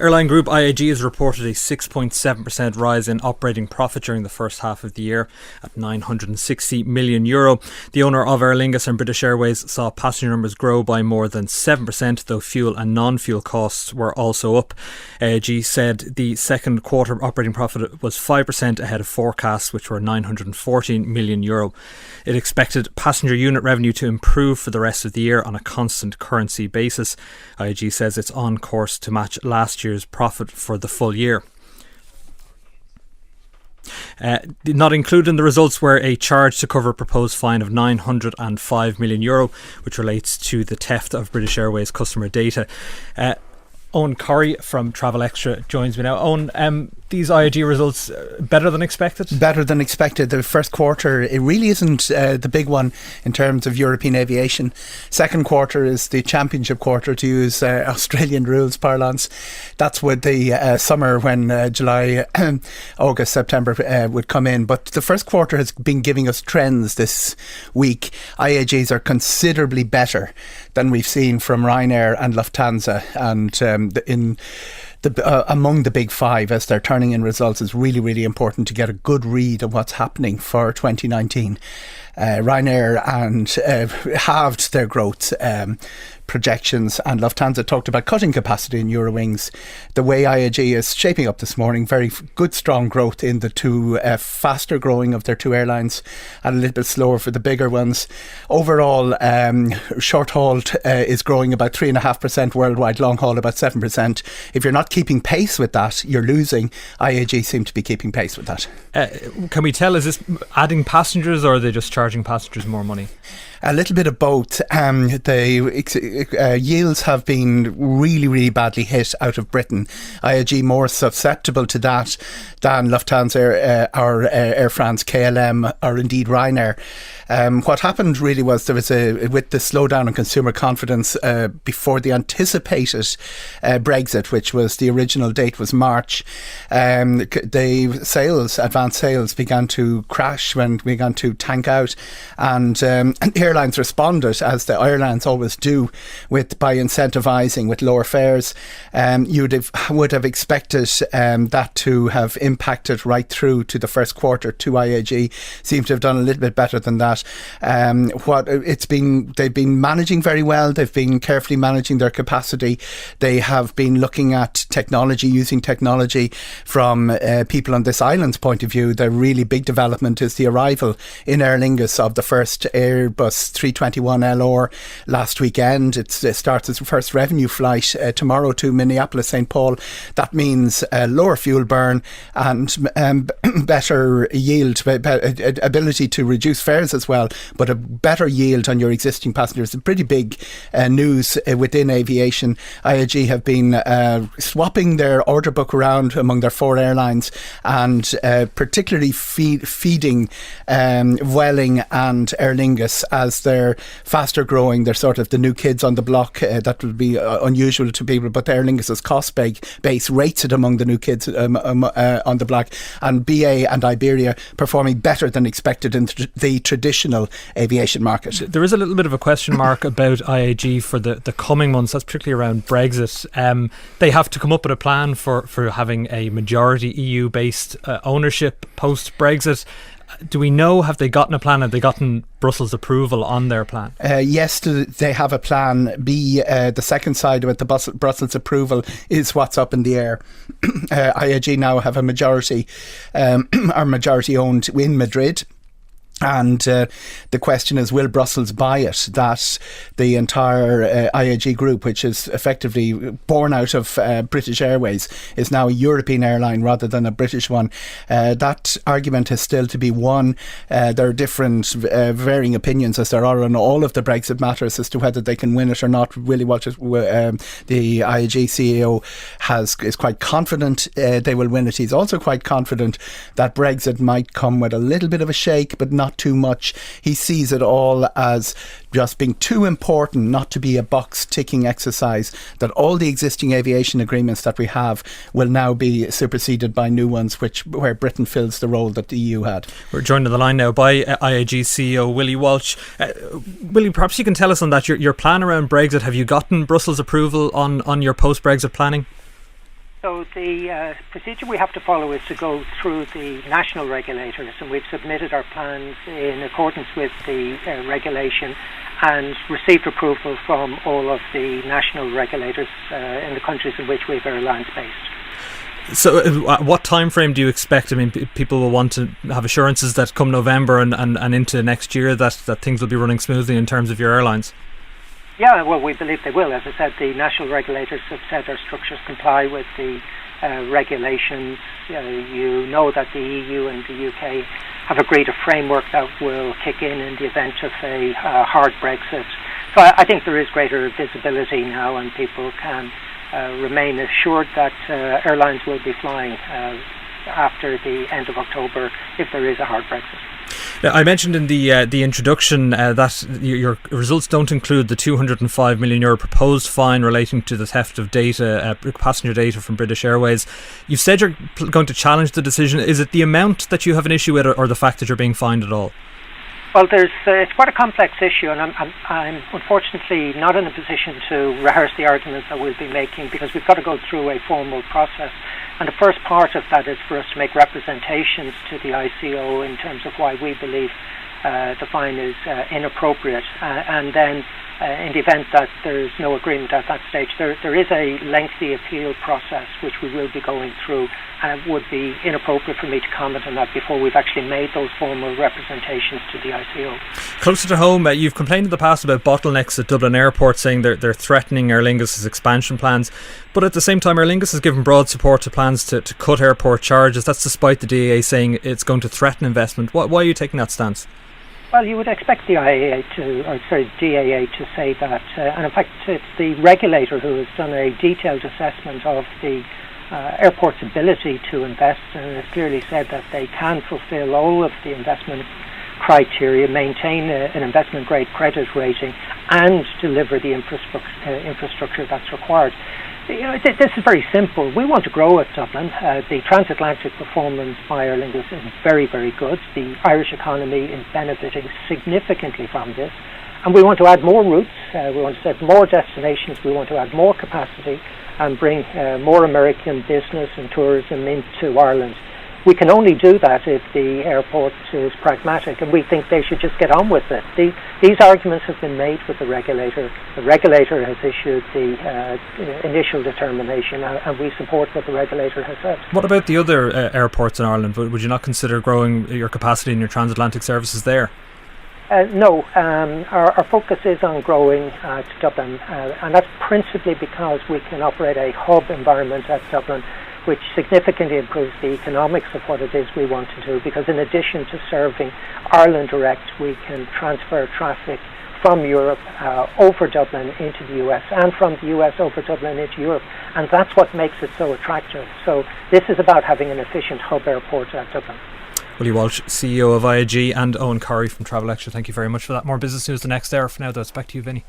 Airline group IAG has reported a 6.7% rise in operating profit during the first half of the year at €960 million. The owner of Aer Lingus and British Airways saw passenger numbers grow by more than 7%, though fuel and non-fuel costs were also up. IAG said the second quarter operating profit was 5% ahead of forecasts, which were €914 million. It expected passenger unit revenue to improve for the rest of the year on a constant currency basis. IAG says it's on course to match last year's profit for the full year. Not included in the results were a charge to cover a proposed fine of €905 million, which relates to the theft of British Airways customer data. Eoghan Corry from Travel Extra joins me now. Eoghan, these IAG results better than expected? Better than expected. The first quarter, it really isn't the big one in terms of European aviation. Second quarter is the championship quarter, to use Australian rules parlance. That's with the summer, when July, August, September would come in. But the first quarter has been giving us trends this week. IAGs are considerably better than we've seen from Ryanair and Lufthansa, and among the big five, as they're turning in results, is really, really important to get a good read of what's happening for 2019. Ryanair halved their growth projections, and Lufthansa talked about cutting capacity in Eurowings. The way IAG is shaping up this morning, very good strong growth in the two faster growing of their two airlines, and a little bit slower for the bigger ones. Overall, short haul is growing about 3.5% worldwide, long haul about 7%. If you're not keeping pace with that, you're losing. IAG seem to be keeping pace with that. Can we tell, is this adding passengers, or are they just charging passengers more money? A little bit of both. The yields have been really, really badly hit out of Britain. IAG more susceptible to that than Lufthansa or Air France, KLM, or indeed Ryanair. What happened really was there was with the slowdown in consumer confidence before the anticipated Brexit, which was the original date was March. The advanced sales began to crash, when began to tank out, and airlines responded, as the airlines always do, by incentivising with lower fares. You would have expected that to have impacted right through to the first quarter to IAG. Seem to have done a little bit better than that. They've been managing very well. They've been carefully managing their capacity. They have been looking at technology, using technology from people on this island's point of view. The really big development is the arrival in Aer Lingus of the first Airbus 321LR last weekend. It starts its first revenue flight tomorrow to Minneapolis, St. Paul. That means lower fuel burn and better yield, ability to reduce fares as well, but a better yield on your existing passengers. It's pretty big news within aviation. IAG have been swapping their order book around among their four airlines, and particularly feeding Vueling and Aer Lingus as they're faster growing. They're sort of the new kids on the block. That would be unusual to people, but Aer Lingus's cost base rates it among the new kids on the block, and BA and Iberia performing better than expected in the traditional aviation market. There is a little bit of a question mark about IAG for the coming months. That's particularly around Brexit. They have to come up with a plan for having a majority EU-based ownership post-Brexit. Do we know, have they gotten a plan? Have they gotten Brussels approval on their plan? Yes, they have a plan. The second side of it, the Brussels approval, is what's up in the air. IAG now have a majority, are majority owned in Madrid. And the question is, will Brussels buy it? That the entire IAG group, which is effectively born out of British Airways, is now a European airline rather than a British one. That argument is still to be won. There are different varying opinions, as there are on all of the Brexit matters, as to whether they can win it or not. Willie Walsh, the IAG CEO, is quite confident they will win it. He's also quite confident that Brexit might come with a little bit of a shake, but not too much. He sees it all as just being too important not to be a box ticking exercise, that all the existing aviation agreements that we have will now be superseded by new ones, where Britain fills the role that the EU had. We're joined on the line now by IAG CEO Willie Walsh. Willie, perhaps you can tell us on that, your plan around Brexit. Have you gotten Brussels approval on your post-Brexit planning? So the procedure we have to follow is to go through the national regulators, and we've submitted our plans in accordance with the regulation and received approval from all of the national regulators in the countries in which we have airlines based. So what time frame do you expect? I mean, people will want to have assurances that come November and into next year that things will be running smoothly in terms of your airlines. Yeah, well, we believe they will. As I said, the national regulators have said our structures comply with the regulations. You know that the EU and the UK have agreed a framework that will kick in the event of a hard Brexit. So I think there is greater visibility now, and people can remain assured that airlines will be flying after the end of October if there is a hard Brexit. Now, I mentioned in the introduction that your results don't include the €205 million proposed fine relating to the theft of data, passenger data from British Airways. You've said you're going to challenge the decision. Is it the amount that you have an issue with, or the fact that you're being fined at all? Well, it's quite a complex issue, and I'm unfortunately not in a position to rehearse the arguments that we'll be making, because we've got to go through a formal process. And the first part of that is for us to make representations to the ICO in terms of why we believe the fine is inappropriate. And then in the event that there's no agreement at that stage, there is a lengthy appeal process which we will be going through, and it would be inappropriate for me to comment on that before we've actually made those formal representations to the ICO. Closer to home, you've complained in the past about bottlenecks at Dublin Airport, saying they're threatening Aer Lingus' expansion plans, but at the same time Aer Lingus has given broad support to plans to cut airport charges. That's despite the DAA saying it's going to threaten investment. Why are you taking that stance? Well, you would expect the DAA to say that, and in fact it's the regulator who has done a detailed assessment of the airport's ability to invest, and has clearly said that they can fulfil all of the investment criteria, maintain an investment grade credit rating, and deliver the infrastructure that's required. This is very simple. We want to grow at Dublin. The transatlantic performance by Aer Lingus is very, very good. The Irish economy is benefiting significantly from this. And we want to add more routes. We want to set more destinations. We want to add more capacity and bring more American business and tourism into Ireland. We can only do that if the airport is pragmatic, and we think they should just get on with it. These arguments have been made with the regulator. The regulator has issued the initial determination, and we support what the regulator has said. What about the other airports in Ireland? Would you not consider growing your capacity in your transatlantic services there? No, our focus is on growing at Dublin, and that's principally because we can operate a hub environment at Dublin, which significantly improves the economics of what it is we want to do, because in addition to serving Ireland direct, we can transfer traffic from Europe over Dublin into the US, and from the US over Dublin into Europe, and that's what makes it so attractive. So this is about having an efficient hub airport at Dublin. Willie Walsh, CEO of IAG, and Eoghan Corry from Travel Extra, thank you very much for that. More business news the next hour. For now, though, it's back to you, Vinny.